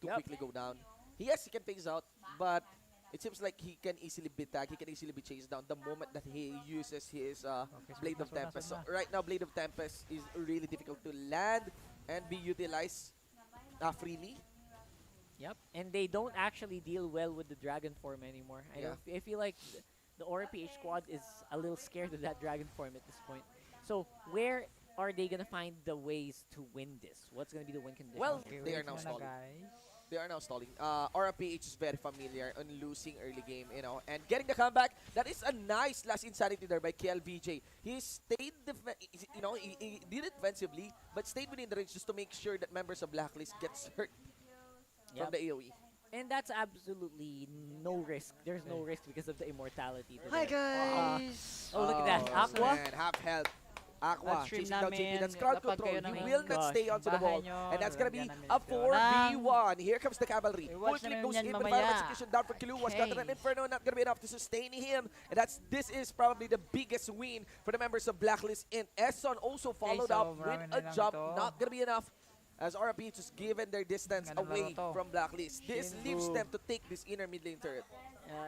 to quickly go down. Yes, he can phase out, but it seems like he can easily be tagged. He can easily be chased down the moment that he uses his Blade of Tempest. So right now, Blade of Tempest is really difficult to land and be utilized freely. Yep, and they don't actually deal well with the Dragon form anymore. I feel like the ORPH squad is a little scared of that Dragon form at this point. So where are they gonna find the ways to win this? What's gonna be the win condition? Well, Okay, they are wait now muna, stalling. guys. They are now stalling. RPH is very familiar on losing early game, you know, and getting the comeback. That is a nice last insanity there by KLVJ. He stayed, you know, he did it defensively, but stayed within the range just to make sure that members of Blacklist gets hurt from the AOE. And that's absolutely no risk. There's no risk because of the immortality. Hi guys! Oh, look at that. Aqua. Man, half health. Aqua Live stream chasing down JP. namin, That's crowd lapag control. kayo You ng will not gosh, stay onto the bahay ball. nyo, And that's gonna be lalagyan namin a ito 4v1. Here comes the cavalry. Full watch clip namin goes yan in, but mamaya. final execution down for Kiluwas. Got an Inferno, not gonna be enough to sustain him. And this is probably the biggest win for the members of Blacklist. And Esson also followed so up with marami na a lang jump. ito. Not gonna be enough. As RP just given their distance Ganun away laro to. from Blacklist. This Shinbu. leaves them to take this inner mid lane turret.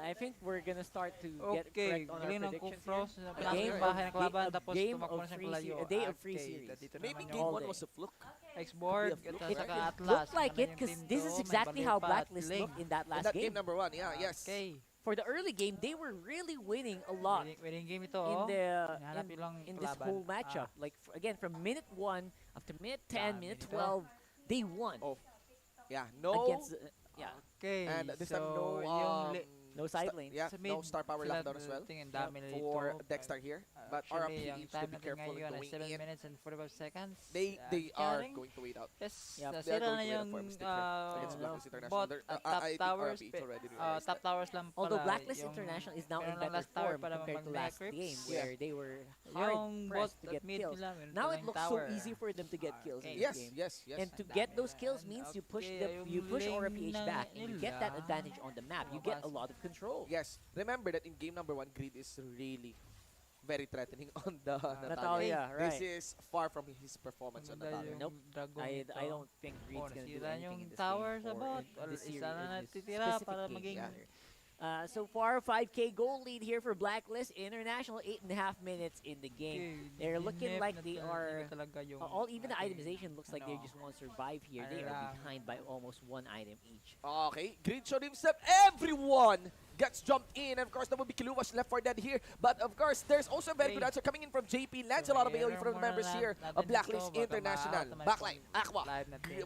I think we're gonna start to get Okay, correct on our galing ng predictions Kufros. here. Pinasok yung bahay ng kalaban, tapos tumakbo na siyang kalayo. A day of free Okay, series. dito Maybe naman game yung all 1 day. was a fluke. X-board, Could be a at fluke, saka right? Atlas. Looked like Ano it yung because team this to, is may exactly how Balipat, Blacklist Link. looked in that In last that game game. number 1, yeah, yes. Okay. For the early game, they were really winning a lot Winning game ito, in oh. the Hinahanap yung lang in this kalaban. whole matchup. Like again, from minute 1 up to minute 10, Dami minute nito. 12, they won Oh, yeah, no. against yeah, Okay, And this so time, no, yung no side lane. yeah, Sa no mid, star power sila lockdown as well tingin dami nila for dito. Dexter here. But Actually, RP yung needs to time be natin careful in ngayon ay going 7 in. minutes and 45 seconds. They are Caring. going to wait out. Yes, Yep. They are nasira going na to wait out yung for mistake here against no. Blacklist International. bot They're- at I top think towers. RP already realized Top that. towers lang pala. Although Blacklist yung International is now in meron ng better last tower form para compared to last mag-Miracoolz. game Yeah. where they were Yung hard bot pressed to at get mid kills. nila, meron Now pa it lang looks tower. so easy for them to get kills in Yes, this game. yes, yes. And to get those kills means you push Okay, you push yung RPH lane back and you get that nila. advantage on the map. You get a lot of control. Yes, remember that in game number 1, Greed is really very threatening on the Natalia, Natalia. right. This is far from his performance on Ganda Natalia. yung Nope. dragon I nito. don't think Greed's gonna do nasira anything yung in this tower game sa or bot. in this Isa na this natitira specific para game maging rather. So far, 5K goal lead here for Blacklist International. 8.5 minutes in the game. They're looking like they are all even the itemization looks like they just want to survive here. They are behind by almost 1 item each. Okay, Greed showed himself. Everyone gets jumped in. And of course, that would be Kiluwas left for dead here. But of course, there's also a very good answer coming in from JP. Lands a lot of AoE from the members here of Blacklist International. Backline, Aqua.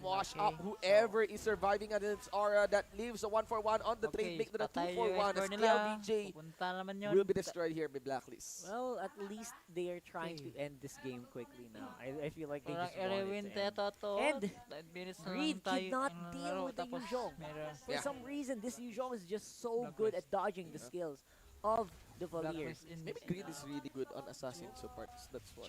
Wash up whoever is surviving against Aura that leaves a 1-for-1 on the trade. Make that a 2-for-1 as KLBJ will be destroyed here by Blacklist. Well, at least they are trying to end this game quickly now. I feel like they just wanted to end. And Greed could not deal with the Yuzhong. For some reason, this Yuzhong is just so good at dodging the skills of the Valiers. Maybe Greed is really good on assassin supports. That's why.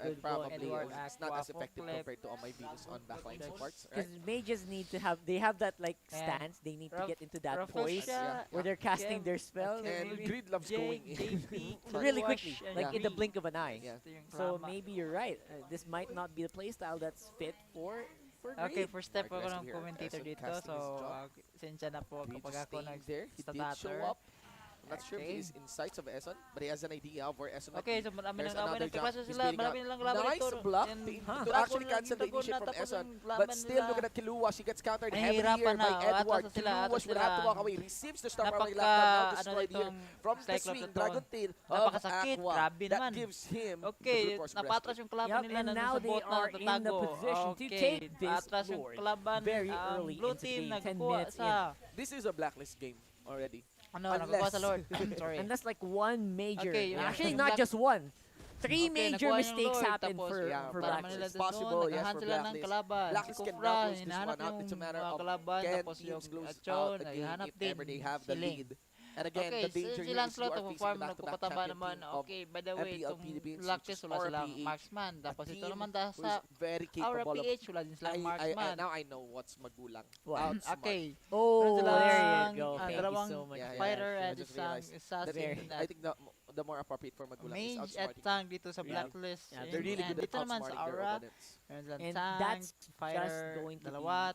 Good probably Edward it's not as Aqua effective flip. compared to my Venus on backline supports. Because Right? mages need to have, they have that like stance, they need to get into that Rough poise siya. where they're casting their spell And Greed loves going in. really quickly, like in the blink of an eye. Yeah. So maybe you're right. This might not be the playstyle that's fit for Okay, Greed. first step Mark ako ng Leslie here. commentator Esson dito. casting his So, job. sensya na po Greed kapag just ako staying there. He did show nag-stutter. up. I'm not sure if he's in sights of Esson, but he has an idea of where Esson might Okay, be. so marami There's nang another nagpapasok jump. He's sila. bailing Marami out. lang laban Nice ito. block And to dragon actually lang cancel the yung initiate dragon from na, tapos Esson. yung laban But still, nila. look at Kiluwas. He gets countered Ay, heavily hirapan here na. by Oh, atras Edward. na sila, Kiluwas atras will have to sila. walk away. Receives the star power Napaka, lockdown. Now ano destroyed here nitong from the Cyclops swing. na to. Dragon Tail of Napakasakit. Aqua. Grabe That naman. gives him Okay, the brute force napatras breastplate. yung kalaban Yup, nila and nandun now sa they bot na are in the nagtatago. position to Okay, take this atras yung Lord kalaban. very early Blue into team the game, 10 nagkuha minutes sa... This is a blacklist game already. Ano, nagkuha sa Lord. Sorry. And that's like one major. Okay, yung- Actually, yung not black- just one. 3 major nakuha yung mistakes Lord, happened tapos, for para Blacklist. It's possible, yes, naghahan for sila ng Blacklist. kalaban. Blacklist Si can Kufra, now close this hinahanap one out. yung It's a matter mga of kalaban, can tapos teams yung close Achon, out again naghahanap if ever din they have si the Ling. lead. And again, Okay, the danger si here is Lancelot you are of facing farm the back-to-back nagpapataba champion naman. team of Okay, by the way, MPL itong Philippines, Blacklist which is wala silang RPH, marksman. Tapos a ito team naman who is sa very capable of... RPH, wala din silang marksman. Now I know what's magulang. What? Outsmart. Okay. Oh, Meron there silang, you go. Thank you dalawang so much. fighter I at just isang realized assassin. I think the more appropriate for magulang is Mage at outsmarting. tank dito sa Yeah. Blacklist. Yeah, They're really And good at dito naman sa outsmarting their Aura, opponents. meron silang And tank, that's fighter, just going to dalawat.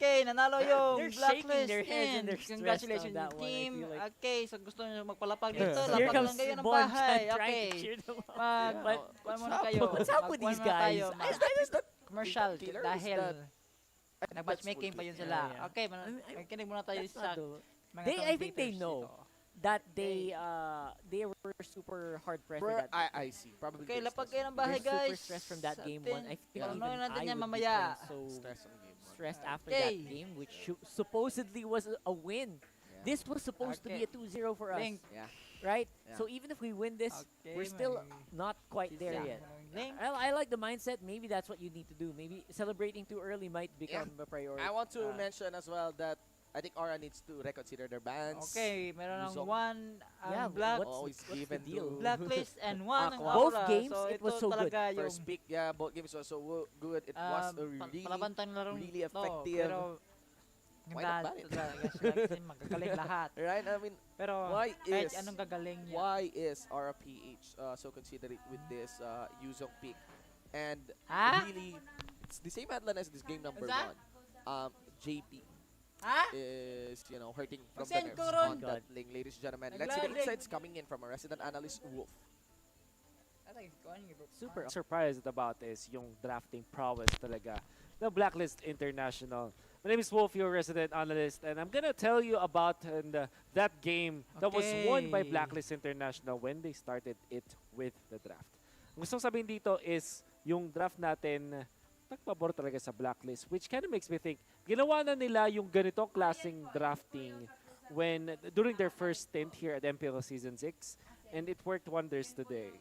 Okay, nanalo yung They're shaking Blacklist their heads and in. they're stressed Congratulations on that yung one, I team. feel like. Okay, so gusto nyo magpalapag dito, Here lapag comes lang kayo ng Bon bahay. trying Okay. to cheer them up. Mag What's muna up? kayo. What's up with Mag-one these muna guys? tayo, Is that commercial killer? Is dahil that- nag-matchmaking pa yun sila. Yeah. Okay, I mean, makikinig muna tayo That's sa not the- mga I think they commentators know. dito. that they were super hard pressed for that. I see. Probably Okay, they're lapag stressed. kayo ng bahay, They're super guys. stressed from that game one. I think Yeah. even Ano natin I yan would mamaya? become so Stress on game 1. stressed after that Okay. game, which supposedly was a win. Yeah. This was supposed to be Okay. a 2-0 for us, Link. Yeah. right? Yeah. So even if we win this, Okay, we're still not quite there Yeah. yet. Link. I like the mindset. Maybe that's what you need to do. Maybe celebrating too early might become a priority. I want to mention as well that I think Aura needs to reconsider their bans. Okay, meron ng Luzon. one Yeah, black Always what's the given deal? to blacklist and one ang Aqua. Both Aura. games, so it ito was so good. talaga yung first pick. Yeah, both games were so good. It was a really palabantang larong really to, effective. pero Why ganda not ban it? talaga sila kasi magagaling lahat. right. I mean, Pero why kahit is anong gagaling niya. why is RPH so considerate with this Yuzong pick? And Ha? really, it's the same headline as this game number What's that? 1. JP Ha? is hurting from the Mag-send nerves ko ron. on that lane, ladies and gentlemen. Let's see the Naglalag. insights coming in from a resident analyst, Wolf. Super surprised about is yung drafting prowess talaga. The Blacklist International. My name is Wolf, your resident analyst, and I'm gonna tell you about that game that was won by Okay. Blacklist International when they started it with the draft. Ang gusto kong sabihin dito is yung draft natin nagpabor talaga sa Blacklist, which kind of makes me think ginawa na nila yung ganitong klaseng drafting during their first stint here at MPL Season 6. And it worked wonders today.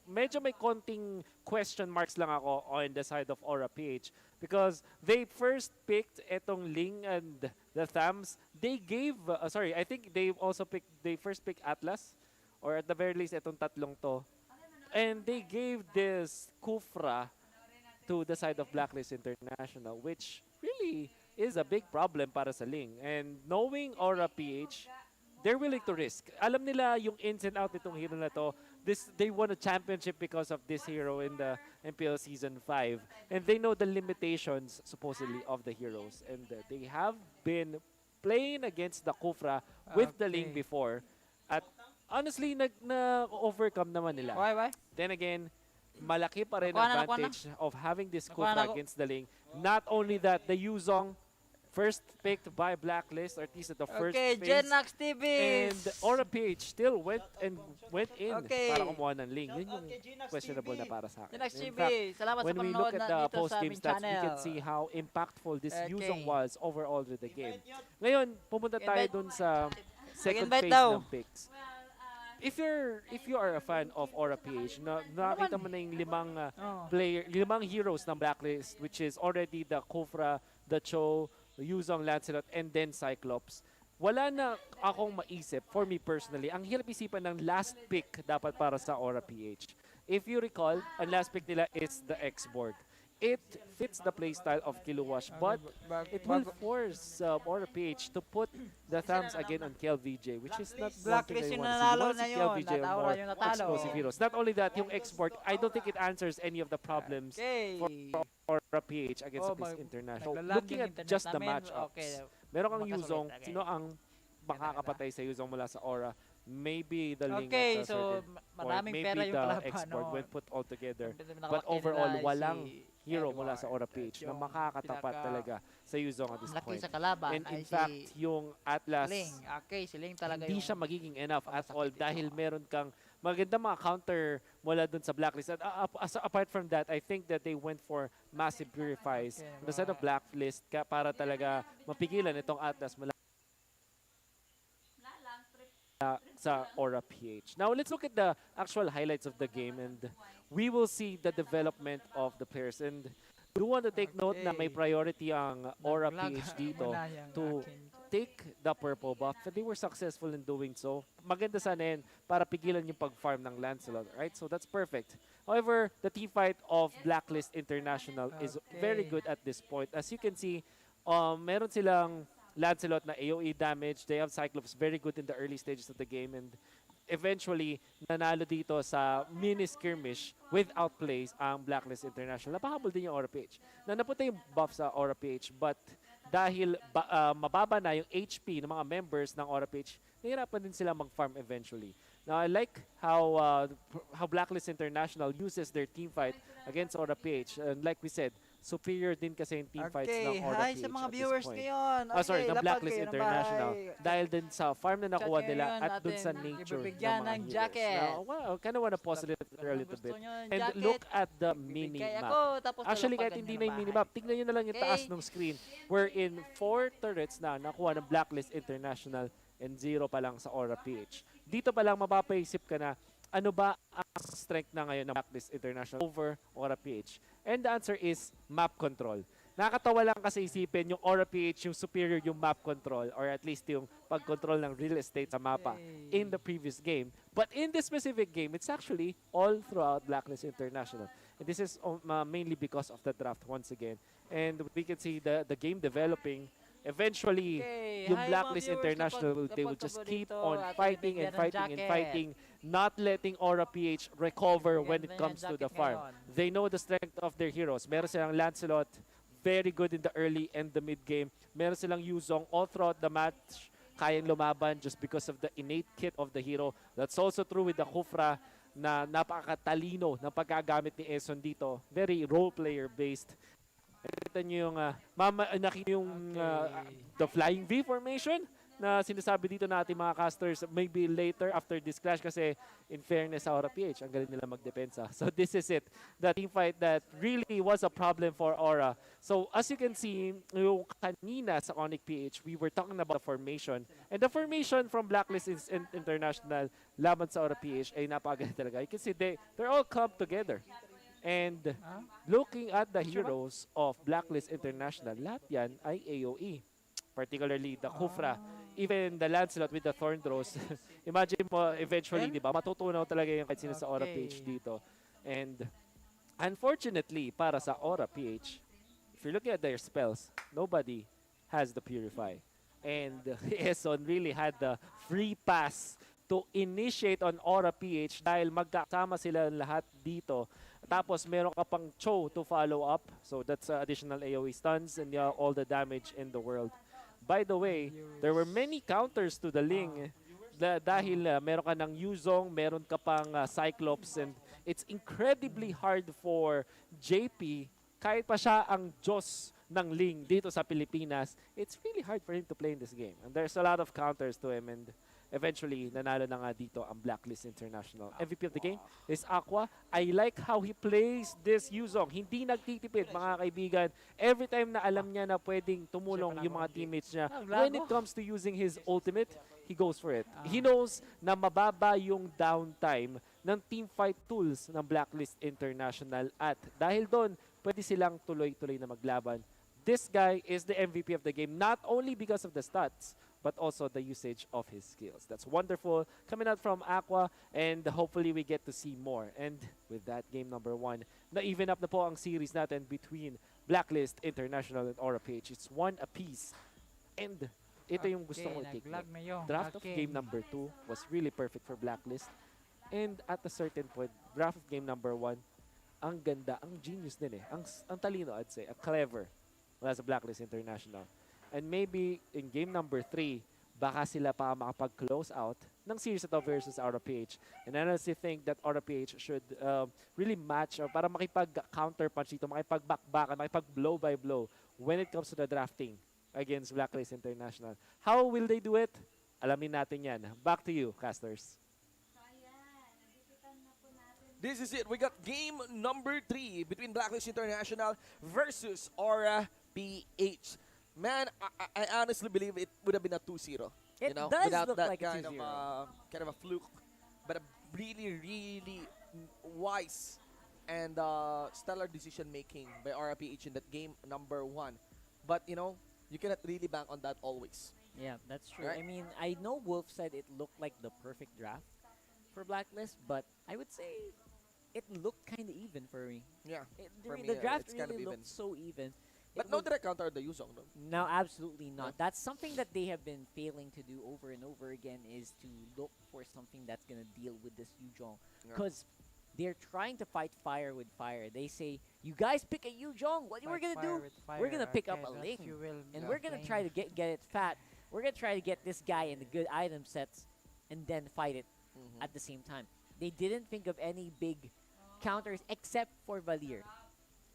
Medyo may konting question marks lang ako on the side of Aura PH because they first picked etong Ling and the Thams. They gave, I think they first picked Atlas, or at the very least etong tatlong to. And they gave this Kufra to the side of Blacklist International, which really is a big problem para sa Ling. And knowing Aura PH, they're willing to risk. Alam nila yung ins and out nitong hero na to. They won a championship because of this hero in the MPL Season 5. And they know the limitations, supposedly, of the heroes. And they have been playing against the Kufra with the Ling before. At honestly, na-overcome naman nila. Why? Then again, malaki pa rin Nakuha ang na. advantage of having this Nakuha na Kufra ako. against the Ling. Not only that, the Yuzong first picked by Blacklist, or at least at the first Okay, phase. Genox TV. And Aura PH still went in Okay. para kumuha ng Ling. Yun yung questionable na para sa akin. Genox In TV. fact, Salamat sa when we panonood look at the dito sa post-game aming stats, we channel. can see how impactful this Okay. Yuzong was overall with the game. Ngayon, pumunta tayo Invite- dun sa second Invite phase daw. ng picks. If you are a fan of Aura PH, nakita mo na yung limang heroes ng Blacklist, which is already the Kufra, the Cho, the Yuzong, Lancelot, and then Cyclops. Wala na akong maisip, for me personally, ang hirap isipan ng last pick dapat para sa Aura PH. If you recall, ang last pick nila is the X-Borg. It fits the playstyle of Kiluwash, but it will force Aura PH to put the thumbs again on KLVJ, which is not one thing Blacklist I yung want to see. nanalo You want to na see yun. KLVJ on Nataura more yung natalo. explosive heroes. Not only that, yung X-Borg, I don't think it answers any of the problems Okay. for Aura PH against Oh, the International. naglalag Looking yung at internet just the namin. matchups, Okay. meron kang Makasulit Yuzong, again. sino ang makakapatay sa Yuzong mula sa Aura? Maybe the Ling Okay, at a so certain maraming point. pera Maybe yung the kalaban. X-Borg no? when put all together. Nakalaki But overall, nila walang si hero mula sa Aura Edward, PH na yung makakatapat pinaka- talaga sa Yuzong at this Laki point. sa kalaban And in ay fact, si yung Atlas, Ling. Okay, si Ling talaga hindi yung siya magiging enough at masakit all ito. dahil meron kang magandang mga counter mula dun sa Blacklist. At apart from that, I think that they went for massive purifies Okay, on the side of Blacklist para talaga mapigilan itong Atlas mula sa Aura PH. Now, let's look at the actual highlights of the game and we will see the development of the players. And do want to take note na may Okay. priority ang Aura naglag PH dito muna yung to aking- take the purple buff. And they were successful in doing so. Maganda sana yan para pigilan yung pag-farm ng Lancelot, right? So that's perfect. However, the team fight of Blacklist International is very Okay. good at this point. As you can see, meron silang Lancelot na AoE damage. They have Cyclops very good in the early stages of the game and eventually nanalo dito sa mini skirmish without plays ang Blacklist International. Napahabol din yung Aura PH. Napunta yung buff sa Aura PH but dahil mababa na yung HP ng mga members ng Aura PH, nahirapan din sila mag-farm eventually. Now, I like how Blacklist International uses their team fight against Aura PH. And like we said, superior din kasi yung team fights ng Aura hi PH sa mga at this viewers point. ngayon. Sorry, ng lapag Blacklist kayo ng International. bahay. Dahil din sa farm na nakuha Chat nila ngayon at dun sa natin nature ng ibibigyan mga ng heroes. jacket. Now, well, kind of want to pause it a little Gusto bit. nyo ng And jacket? look at the Bibigay mini-map. ako, tapos Actually, kahit lalapagan hindi nyo na ng yung bahay. minimap, tignan nyo na lang yung taas Okay. ng screen wherein 4 turrets na nakuha ng Blacklist International and 0 pa lang sa Aura PH. Dito pa lang mapapaisip ka na ano ba ang strength na ngayon ng Blacklist International over Aura PH? And the answer is map control. Nakakatawa lang kasi isipin yung Aura PH yung superior yung map control or at least yung pag-control ng real estate sa mapa in the previous game. But in this specific game, it's actually all throughout Blacklist International. And this is mainly because of the draft once again. And we can see the game developing. Eventually, yung Hi, mga Blacklist viewers, International, they will kapag just paborito, keep on at fighting and bibigyan ng fighting and jacket. fighting, not letting Aura PH recover when it Bibigyan comes ng to the jacket farm. ngayon. They know the strength of their heroes. Meron silang Lancelot, very good in the early and the mid game. Meron silang Yuzong all throughout the match, kayang lumaban just because of the innate kit of the hero. That's also true with the Khufra na napakatalino ng paggagamit ni Eson dito. Very role player based. Nakita niyo yung nakita yung the flying V formation na sinasabi dito na ating mga casters maybe later after this clash kasi in fairness sa Aura PH, ang galing nila magdepensa. So this is it. The team fight that really was a problem for Aura. So as you can see, yung kanina sa Onyx PH, we were talking about the formation. And the formation from Blacklist International laban sa Aura PH ay napakaganda talaga. You can see they're all clubbed together. And looking at the heroes of Blacklist International, lahat yan ay AoE. Particularly the Khufra, even the Lancelot with the Thorn Throws. Imagine mo eventually, di ba, matutunaw talaga yung kahit sino sa Aura PH dito. And unfortunately, para sa Aura PH, if you're looking at their spells, nobody has the Purify. And Eson really had the free pass to initiate on Aura PH dahil magkasama sila lahat dito. Tapos meron ka pang Cho to follow up. So that's additional AoE stuns and all the damage in the world. By the way, there were many counters to the Ling dahil meron ka ng Yuzong, meron ka pang Cyclops, and it's incredibly hard for JP, kahit pa siya ang Diyos ng Ling dito sa Pilipinas, it's really hard for him to play in this game. And there's a lot of counters to him, and eventually, nanalo na nga dito ang Blacklist International. MVP of the game is Aqua. I like how he plays this Yuzong. Hindi nagtitipid, mga kaibigan. Every time na alam niya na pwedeng tumulong yung mga teammates niya, when it comes to using his ultimate, he goes for it. He knows na mababa yung downtime ng teamfight tools ng Blacklist International. At dahil doon, pwede silang tuloy-tuloy na maglaban. This guy is the MVP of the game, not only because of the stats, but also the usage of his skills. That's wonderful coming out from Aqua, and hopefully we get to see more. And with that, game number 1, na-even up na po ang series natin between Blacklist International and Aura PH. It's 1 apiece. And ito yung gusto ko i-take. Draft of game number 2 was really perfect for Blacklist. And at a certain point, draft of game number 1, ang ganda, ang genius din eh. Ang talino, I'd say. Clever. Wala sa Blacklist International. And maybe in game number 3, baka sila pa makapag-close out ng series ito versus Aura PH. And I honestly think that Aura PH should really match or para makipag-counter punch dito, makipag-back-back, makipag-blow by blow when it comes to the drafting against Blacklist International. How will they do it? Alamin natin yan. Back to you, casters. This is it. We got game number 3 between Blacklist International versus Aura PH. Man, I honestly believe it would have been a 2-0. It You know, does without look that like a kind 2-0. kind of a fluke, but a really, really wise and stellar decision making by RPH in that game number 1. But you know, you cannot really bank on that always. Yeah, that's true. Right. I mean, I know Wolf said it looked like the perfect draft for Blacklist, but I would say it looked kind of even for me. Yeah. For me, The draft it's kind of really even. looked so even. But It no looked- direct counter the Yuzong, no? No, absolutely not. No. That's something that they have been failing to do over and over again, is to look for something that's going to deal with this Yuzhong. Yeah. Because they're trying to fight fire with fire. They say, you guys pick a Yuzhong. What we're going to do? We're going to pick up a Ling. And we're going to try to get it fat. We're going to try to get this guy in the good item sets and then fight it. at the same time. They didn't think of any big counters except for Valier.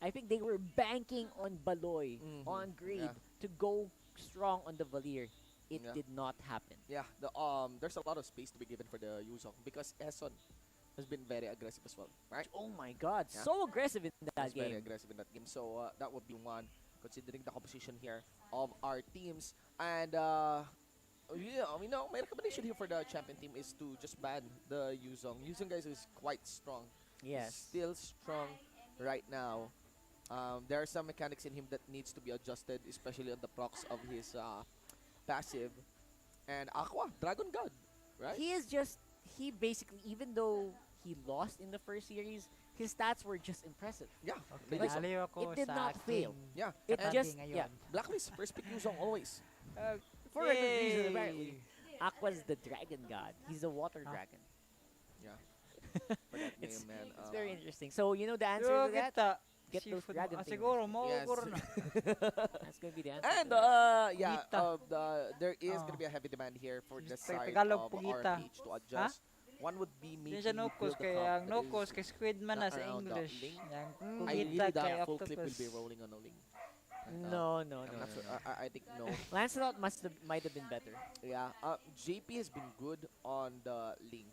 I think they were banking on Baloy, on Greed, to go strong on the Valier. It did not happen. Yeah, there's a lot of space to be given for the Yuzong because Eson has been very aggressive as well, right? Oh my God, so aggressive in that He's very game. aggressive in that game. So that would be one, considering the composition here of our teams. And my recommendation here for the champion team is to just ban the Yuzong. Yuzong, guys, is quite strong. Yes. He's still strong right now. There are some mechanics in him that needs to be adjusted, especially on the procs of his passive. And Aqua, Dragon God, right? He basically, even though he lost in the first series, his stats were just impressive. Yeah. Okay, Like, naliw ako it did sa not fail. aking yeah. It And just, ngayon. Blacklist, first pick Yuzong always. for a good reason Yay! apparently. Aqua's the dragon god. He's a water dragon. Yeah. For that It's, name, man. it's very interesting. So you know the answer Yo, to that? kita. Get those Seafood dragon mo. things. Siguro, Yes. siguro na. That's gonna be the answer. And to that. there is Oh. gonna be a heavy demand here for the Sa side Tagalog, of pugita. RH to adjust. One would be Hindi making siya you no-cause build a kaya comp ang that no-cause is kay squid man na not sa around the English. link. Yang I kugita really kay doubt full clip will octopus. be rolling on a link. no, no, I'm no, not no, sure. no. I think no. Lancelot might have been better. Yeah. JP has been good on the link,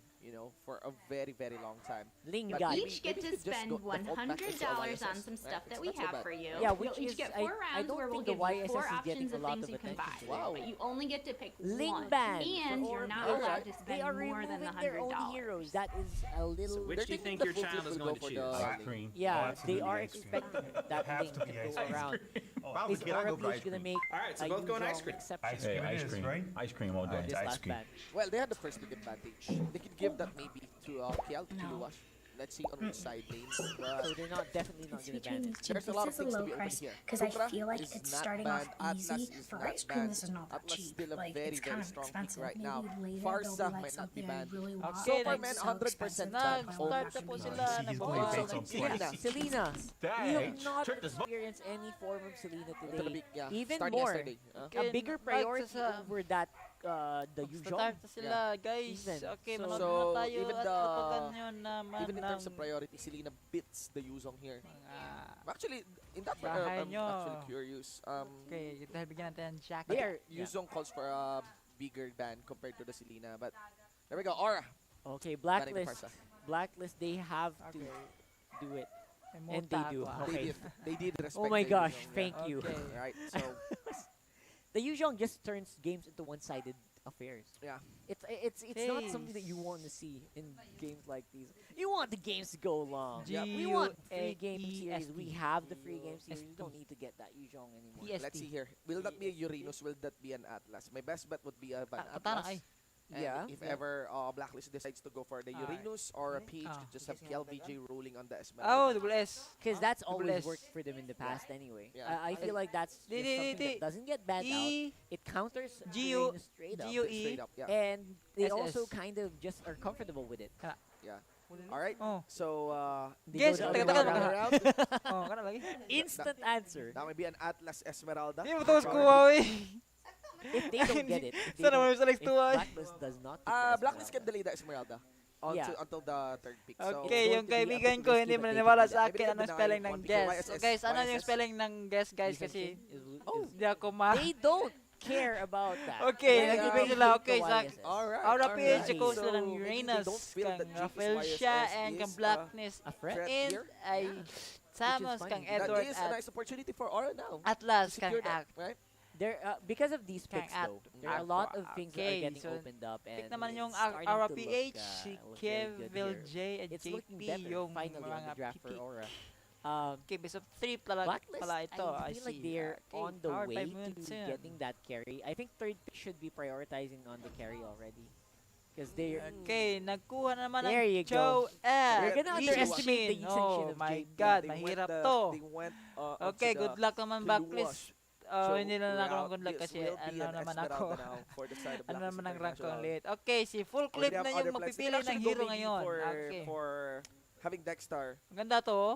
for a very, very long time. Ling But God. maybe- Each get maybe to we could just spend go default back into $100 on YSS, some right? stuff that It's we not so have bad. for you. Yeah, You'll which each is- get I 4 don't rounds where we'll think the give you YSS 4 is getting options a of lot things of you can attention buy. today. Wow. But you only get to pick Ling one. ban. And for you're not Orb. allowed to They are spend more than the removing their own $100. heroes. That is a little. So which They're do you thinking think the your full child clip is will going go to for choose? the Ice link. cream. Yeah, Oh, they absolutely are ice cream. expecting that Has link to to be go ice cream. around. Wow, Is kailangan Orb ba ice gonna cream? make All right, so a both going ice Yuzong cream. exception Ice cream Hey, it ice is, cream. right? Ice cream all day. this ice last cream. batch? Well, they had the first pick advantage. They could give that maybe to KL, to Kiluash. Let's see on which side lane. So they're definitely not It's gonna ban between it. these two. There's a This lot of is a things to low be open price here. because I Supra feel like is it's not starting banned. off Atlas easy. is For not ice cream, banned. this is not that Atlas cheap. still a Like, very, it's very kind of strong pick expensive. right Maybe now. later Farsa there'll be like might not be something I banned. really want. So far, but man, it's so 100% expensive banned. that I Oh, won't Nag-start na actually po buy sila. it. See, he's going Nagbabago. based on Selena. price. Selena, Dang. we have not Trick this- experienced any form of Selena Ito na today. big, yeah. Even Starting more. yesterday. Okay, A bigger right, priority sa- over that the Yuzong. Start na sila, guys. Even. Okay, So- manood So, na tayo even at the- tutukan nyo naman Even in terms of ng priority, Selena beats the Yuzong here. mga- Actually, in that part, Bahay I'm nyo. actually curious. Okay, dahil bigyan natin ng jacket. They are Yuzong calls for a bigger ban compared to the Selena, but there we go. Aura. okay. banning the Blacklist. Farsa. Blacklist. They have to Okay. do it. May And they muta do. ako, ah. Okay. They did respect Oh my the gosh! Yuzong, yeah. Thank you. Okay. Right, so The Yuzong just turns games into one-sided affairs. yeah. It's not Hey. something that you want to see in games like these. You want the games to go long. Yeah. We want free game series. GUEST. We have the free game series. We ST. don't need to get that Yuzong anymore. EST. Let's see here. Will that be a Uranus? Will that be an Atlas? My best bet would be an Katana Atlas. ay. And Yeah. if ever Blacklist decides to go for the Uranus or a PH, Ah. could just have KLVJ rolling on the Oh, Esmeralda. double S. Because that's always Bless. worked for them in the past anyway. Yeah. I feel like that's just Di- something di- that doesn't get banned out. E. It counters GU Uranus straight up. GUE. Straight up, yeah. And they SS. also kind of just are comfortable with it. Yeah. All right. Oh. So They Guess, go the taga- other taga- way taga- around. Oh, kana lagi. Instant answer. that may be an Atlas Esmeralda. Hindi mo tapos Probably. kuha eh. If they don't get it, if they Sana don't- mo sa next if tuwa eh. Blacklist does not pick the Blacklist can Esmeralda, delay the Esmeralda until the third pick. So, It's Okay, going yung to be a kaibigan bit ko risky, hindi but they maniniwala can do sa that. akin Maybe anong they spelling can ng deny guess. one So because guys, ano yung YSS spelling ng guess guys Ethan kasi King is- Oh. hindi ako ma... they don't care about that. Okay, They nagbibigay don't sila, pick okay, the sa- YSS. Alright. Aura alright. PH Okay, ko so sila ng maybe they Uranus, don't feel kang that GP's Rafael siya, YSS and is, kang Blackness. A threat? And here? ay Samos fine. kang That That Edward is a at nice opportunity for Aura now. Atlas to kang secure that, Act. right? There, because of these Kang picks at- though, there are a lot of Aqua. things that Okay, are getting so opened up, and Pick naman yung it's starting Aura to PH, look, si look very Kev, good Vil here. J, at It's looking JP, better yung finally on the mga draft for PP. Aura. Okay, best of 3 pala Blacklist, ito. I feel like they're on the power way 5 to minutes yan. getting that carry. I think third pick should be prioritizing on the carry already. Because they're Okay, nagkuha na naman There ng you Joe go. F. They're gonna underestimate the usage Oh of my JP. God, They mahirap went, to. They went, Okay, good luck naman backlist. Oh, So, hindi na lang ako route, good luck this kasi will be ano an naman Esmeralda ako. now for the side of Ano Blacklist naman ang rank ko International. late. Okay, si full We clip have na other yung plans. They magpipili can ng actually go hero maybe ngayon. For, Okay. for having Dexter. Maganda to. Oh.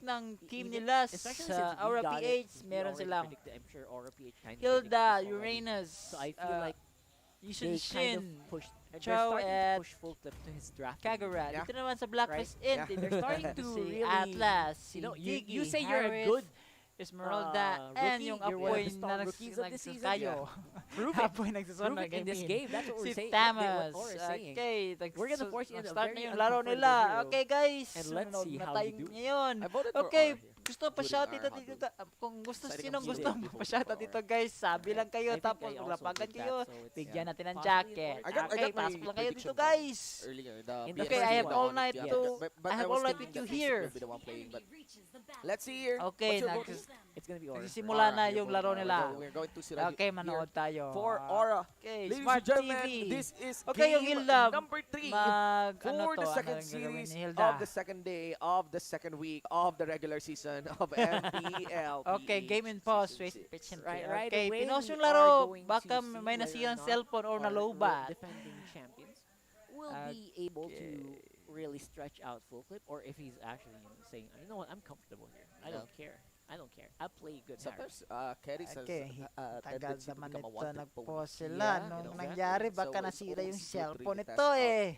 pick ng team nila Especially sa since we Aura got it, PH, we meron already silang predicted, I'm sure Aura PH kind of Hilda, predicted this already. Uranus, So I feel like they kind of Shin, pushed. They're Chow starting to at push full clip to his draft. Kagura. Yeah. Dito naman sa Blacklist Right. Int, Yeah. They're starting to si really, Atlas, si you know, Diggy, you say you're a Harith, good Esmeralda, and rookie, yung you're one of apoy the star na rookies of the season. nagsasayo. Prove it. Apoy nagsasayo Prove it in this game. That's what we're Si saying. Tamas. What we're saying. Okay, We're gonna force you into a start very na yung laro uncomfortable nila. hero. Okay guys, And let's sunod see na how tayo you do. ngayon. I voted for Okay, Aura here. gusto pa Good shout in dito our dito. huddle. Kung gusto Deciding sinong on gusto Zidane before pa-shoutout Aura. dito guys, sabi lang kayo I think tapos I also maglapagan did kayo. that, so it's, Bigyan natin ng possibly jacket. important. I Okay, got my pasok lang kayo dito prediction guys. earlier. In the Okay, first I have one. all night Yeah, to but I have was all night thinking with you that Jason here. will be the one playing, but let's see here. Okay, What's your vote? It's gonna be Aura. nagsisimula na Aura, yung here, laro we're nila. We're going to see right Okay, here manood tayo. for Aura. Okay, Ladies Smart and gentlemen, TV. this is Okay, yung game Hilda, number 3 Mag, for ano to, the ano second yung gagawin series ni Hilda? of the second day of the second week of the regular season of MPL. Okay, game in pause. Wait, Season wait, six. Right okay, away, pinos we yung are laro. going Baka to see may whether nasirang or not cellphone or our nalobat. defending champions will be able to really stretch out full clip, or if he's actually saying, you know what, I'm comfortable here. I don't care. I don't care. I'll play good Harris. Sometimes carries has Okay, tagal tendency to naman become a ito one-trick nagpo-pause pony. sila. Yeah, Nung you know, nangyari, so baka it's nasira yung always good to cellphone really nito test out eh.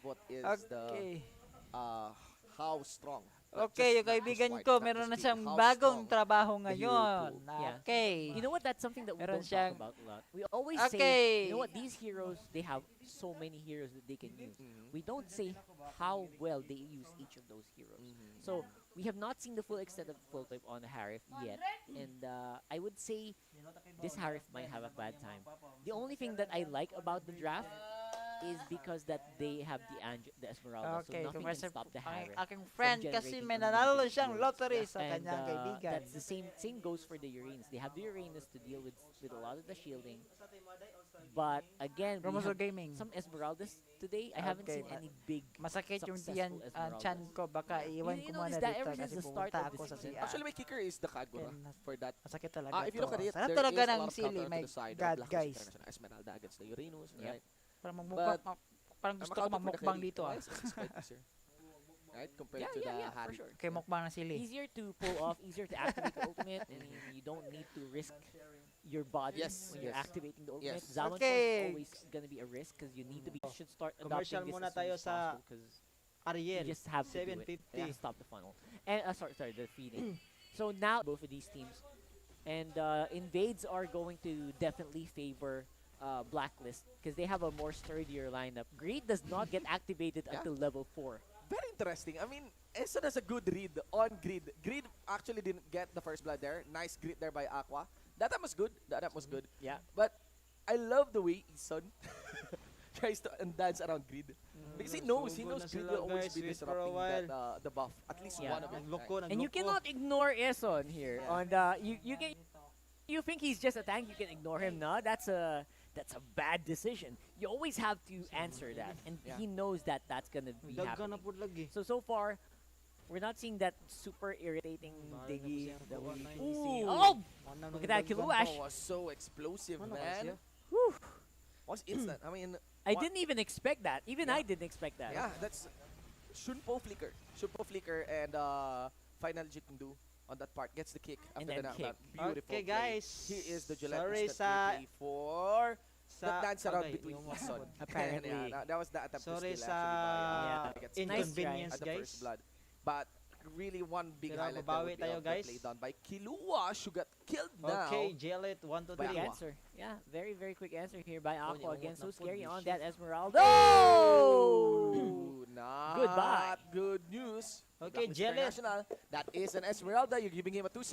What is Okay. how strong. Okay, yung kaibigan ko, meron na siyang bagong trabaho ngayon. Yeah. Okay. You know what? That's something that we Meron don't siyang- talk about a lot. We always Okay. say, you know what? These heroes, they have so many heroes that they can use. Mhm. We don't say how well they use each of those heroes. So we have not seen the full extent of full clip on Harith yet, and I would say this Harith might have a bad time. The only thing that I like about the draft is because that they have the Esmeralda, Okay, so nothing can stop the ang Harith. aking friend kasi generating may unlimited nanalo siyang heroes. lottery sa And kanyang kaibigan. that's the same goes for the Uranus. They have the Uranus to deal with a lot of the shielding. But again, we Romoso have Gaming. some Esmeraldas today. I haven't Okay, seen any big. Masakit yung successful tiyan, Esmeraldas. chan ko. Baka iwan You ko notice muna that dito ever since kasi the start pumunta of ako the sa season. CR. Actually, my kicker is the Kagura And for that. Masakit talaga If you look at it, Sarap there talaga is a ng lot of sili, counter my to the side of God, Blacklist guys. International. Esmeralda against the Uranus, Yep. right? Parang But, parang gusto ko magmukbang dito ah. Right? Compared Yeah, to the yeah, for Harry. sure. Okay, mukbang ng sili. Easier to pull off, easier to activate the ultimate, and you don't need to risk your body Yes, when you're yes. activating the ultimate. Yes. Zaman Okay. is always gonna be a risk because you need to be should start Commercial adopting this muna as soon tayo as sa possible 'cause you Ariel, just have to do it 750. to stop the funnel. And sorry, the feeding. So now both of these teams and Invades are going to definitely favor Blacklist because they have a more sturdier lineup. Greed does not get activated Yeah. until level 4. Very interesting. I mean, Eson has a good read on Grid. Grid actually didn't get the first blood there. Nice grid there by Aqua. That time was good. That time was good. Yeah. But I love the way Eson tries to dance around Grid. Because he knows So good na Grid sila, will always guys. be Wait for a disrupting while. that, the buff. At least Yeah. one of it. Nagloko, right? And you nagloko. cannot ignore Eson here. Yeah. On the you think he's just a tank, you can ignore him. No, that's a bad decision. You always have to answer that, and Yeah. he knows that that's gonna be Dagga happening. na po lagi. So far, we're not seeing that super irritating Diggy that we usually see. Ooh. Oh, look at that Kiluash. That was so explosive, Ano man. kasi? Whew. Was instant. I mean, I what- didn't even expect that. Even I didn't expect that. Yeah, that's Shunpo flicker. Shunpo flicker and final G can do on that part. Gets the kick after And the then knockdown. kick. Beautiful Okay, play. guys. Here is the Gillette Sorry instant sa replay for the dance around okay, between yung Eson. Apparently. Yeah, that was the attempt Sorry to steal sa actually by, Nice inconvenience, at the guys. first blood. But really one big Pero highlight babawi there tayo, would be guys. play done by Kiluash who got killed now. Okay, Jellet, 1, 2, By Quick 3. Aqua. answer. Yeah, very, very quick answer here by Oh, Aqua yeah, again. So what na po, scary on Lucius. that Esmeralda. Ooh, not Goodbye. good news. Okay, Blacklist Jellet. International. That is an Esmeralda. You're giving him a 2-0.